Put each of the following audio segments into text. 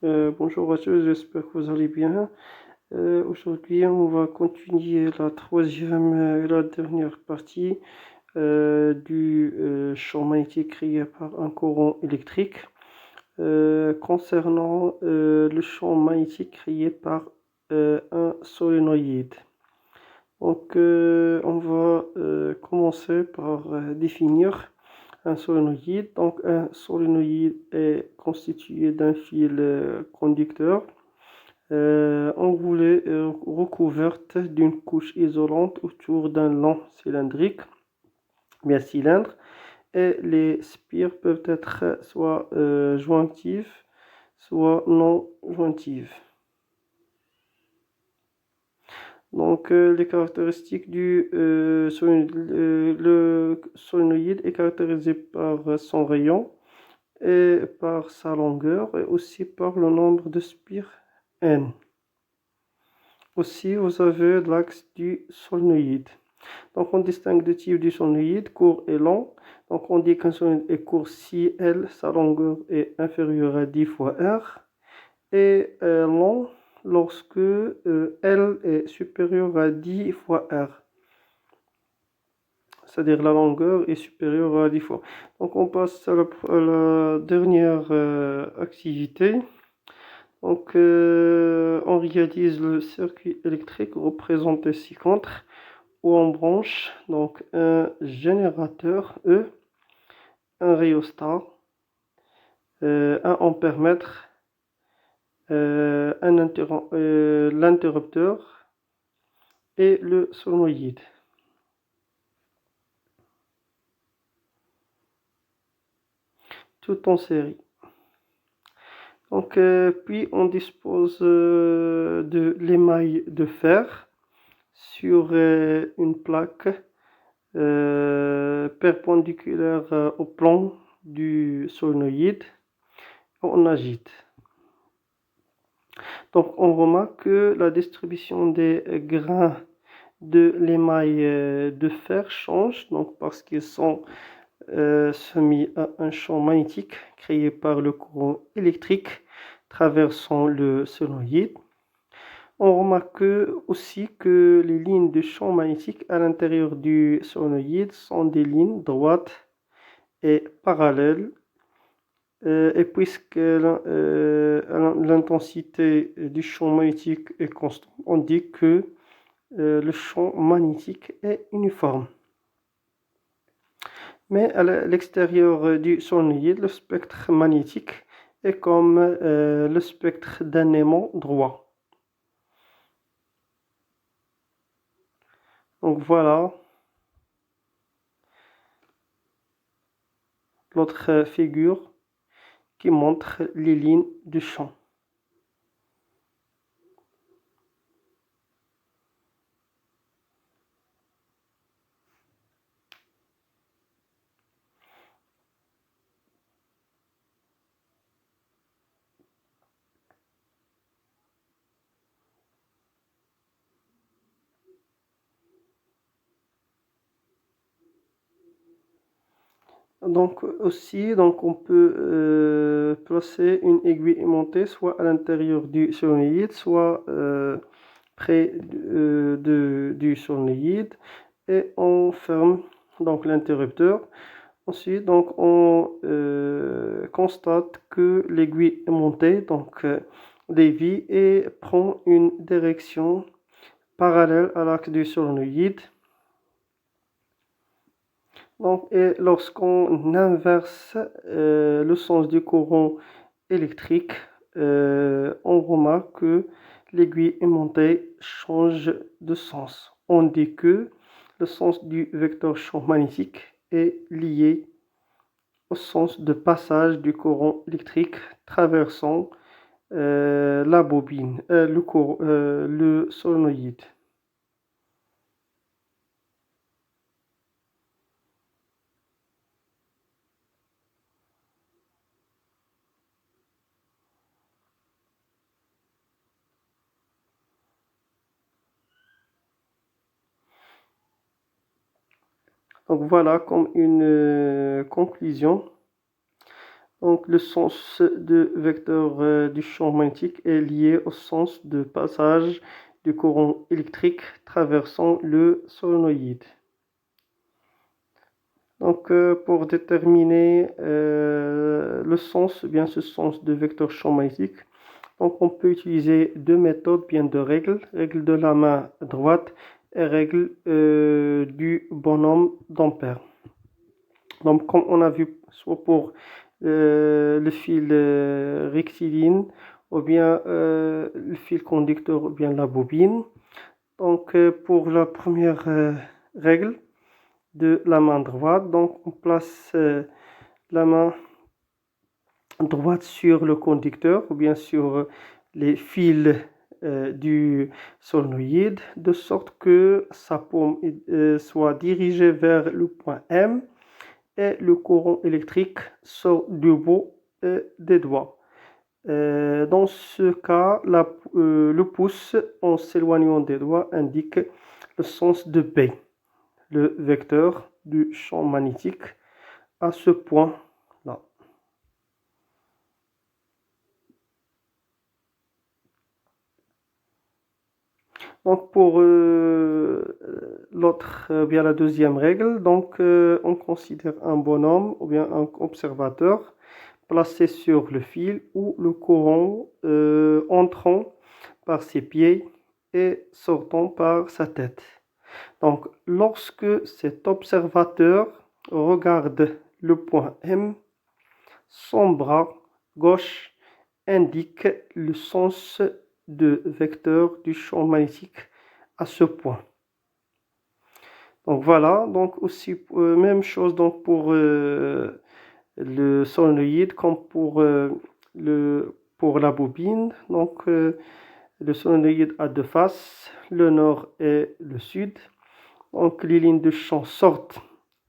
Bonjour à tous, j'espère que vous allez bien. Aujourd'hui, on va continuer la troisième et la dernière partie du champ magnétique créé par un courant électrique concernant le champ magnétique créé par un solénoïde. Donc, on va commencer par définir un solénoïde. Donc, un solénoïde est constitué d'un fil conducteur enroulé recouverte d'une couche isolante autour d'un long cylindrique, bien cylindre, et les spires peuvent être soit jointives, soit non jointives. Donc, les caractéristiques du solénoïde, le solénoïde est caractérisé par son rayon et par sa longueur et aussi par le nombre de spires N. Aussi, vous avez l'axe du solénoïde. Donc, on distingue deux types de solénoïdes, court et long. Donc, on dit qu'un solénoïde est court si L, sa longueur est inférieure à 10 fois R, et long lorsque L est supérieur à 10 fois R, c'est-à-dire la longueur est supérieure à 10 fois. Donc, on passe à la dernière activité. Donc, on réalise le circuit électrique représenté ci-contre, où on branche donc un générateur E, un rhéostat, un ampèremètre, l'interrupteur et le solénoïde. Tout en série. Donc, puis on dispose de l'émail de fer sur une plaque perpendiculaire au plan du solénoïde. On agite. Donc, on remarque que la distribution des grains de l'émail de fer change, donc parce qu'ils sont soumis à un champ magnétique créé par le courant électrique traversant le solénoïde. On remarque aussi que les lignes de champ magnétique à l'intérieur du solénoïde sont des lignes droites et parallèles. Et puisque l'intensité du champ magnétique est constante, on dit que le champ magnétique est uniforme. Mais à l'extérieur du solénoïde, le spectre magnétique est comme le spectre d'un aimant droit. Donc voilà l'autre figure qui montre les lignes du champ. Donc aussi, donc on peut placer une aiguille aimantée soit à l'intérieur du solénoïde, soit près du solénoïde, et on ferme donc l'interrupteur. Ensuite, donc on constate que l'aiguille aimantée donc dévie et prend une direction parallèle à l'axe du solénoïde. Donc, et lorsqu'on inverse le sens du courant électrique, on remarque que l'aiguille aimantée change de sens. On dit que le sens du vecteur champ magnétique est lié au sens de passage du courant électrique traversant la bobine, le solénoïde. Donc voilà comme une conclusion. Donc le sens de vecteur du champ magnétique est lié au sens de passage du courant électrique traversant le solénoïde. Donc pour déterminer le sens, bien ce sens de vecteur champ magnétique, donc on peut utiliser deux méthodes, bien deux règles, règle de la main droite et règle du bonhomme d'Ampère. Donc comme on a vu, soit pour le fil rectiligne, ou bien le fil conducteur, ou bien la bobine. Donc pour la première règle de la main droite, donc on place la main droite sur le conducteur, ou bien sur les fils du solénoïde, de sorte que sa paume soit dirigée vers le point M et le courant électrique sort du bout des doigts. Dans ce cas, le pouce, en s'éloignant des doigts, indique le sens de B, le vecteur du champ magnétique, à ce point-là. Donc pour bien la deuxième règle, donc on considère un bonhomme ou bien un observateur placé sur le fil où le courant entrant par ses pieds et sortant par sa tête. Donc lorsque cet observateur regarde le point M, son bras gauche indique le sens de vecteur du champ magnétique à ce point. Donc voilà, donc aussi même chose donc pour le solénoïde comme pour la bobine. Donc le solénoïde a deux faces, le nord et le sud. Donc les lignes de champ sortent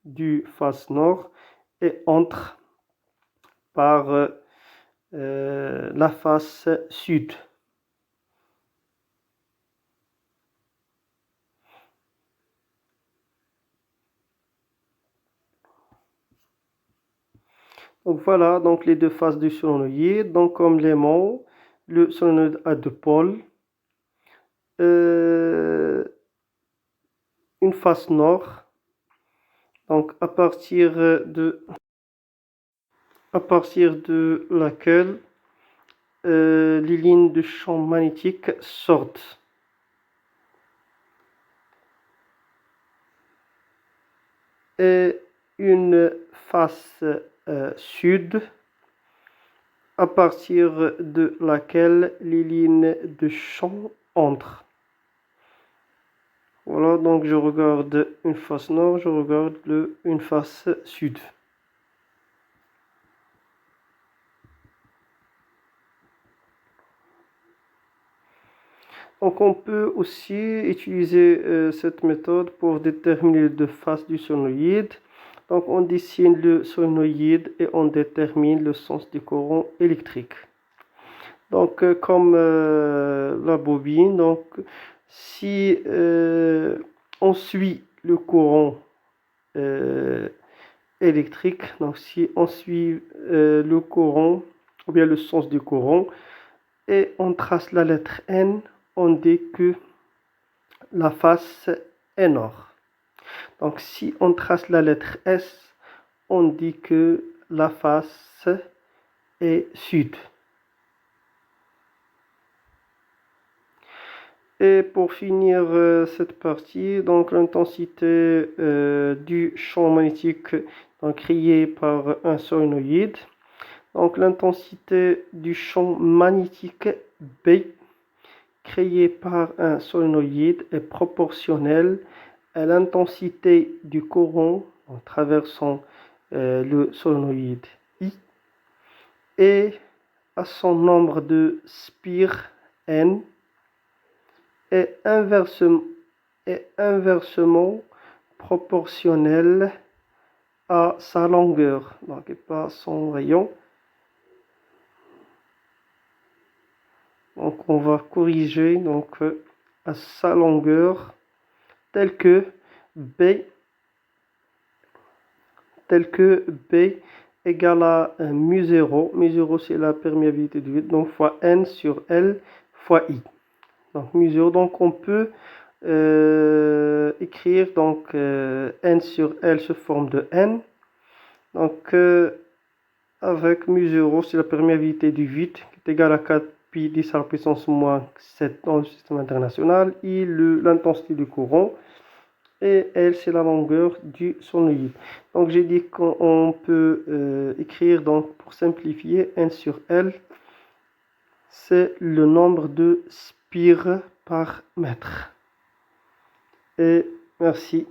du face nord et entrent par la face sud. Donc voilà, donc les deux faces du solénoïde. Donc comme l'aimant, le solénoïde a deux pôles. Une face nord. Donc à partir de laquelle les lignes de champ magnétique sortent. Et une face sud, à partir de laquelle les lignes de champ entrent. Voilà, donc je regarde une face nord, je regarde une face sud. Donc on peut aussi utiliser cette méthode pour déterminer les deux faces du solénoïde. Donc on dessine le solénoïde et on détermine le sens du courant électrique. Donc comme la bobine, donc si on suit le courant électrique, donc si on suit le courant ou bien le sens du courant et on trace la lettre N, on dit que la face est nord. Donc si on trace la lettre S, on dit que la face est sud. Et pour finir cette partie, donc l'intensité du champ magnétique donc, créé par un solénoïde. Donc l'intensité du champ magnétique B créé par un solénoïde est proportionnelle à l'intensité du courant en traversant le solénoïde I et à son nombre de spires N est inversement proportionnel à sa longueur, donc pas son rayon. Donc on va corriger donc à sa longueur telle que B égale à mu0. Mu0, c'est la perméabilité du vide, donc fois N sur L fois I. Donc mu0, donc on peut écrire donc N sur L sous forme de N. Donc avec mu0, c'est la perméabilité du vide qui est égale à 4 pi 10 à la puissance moins 7 dans le système international. I, l'intensité du courant. Et L, c'est la longueur du solenoïde. Donc j'ai dit qu'on peut écrire, donc pour simplifier, N sur L, c'est le nombre de spires par mètre. Et merci.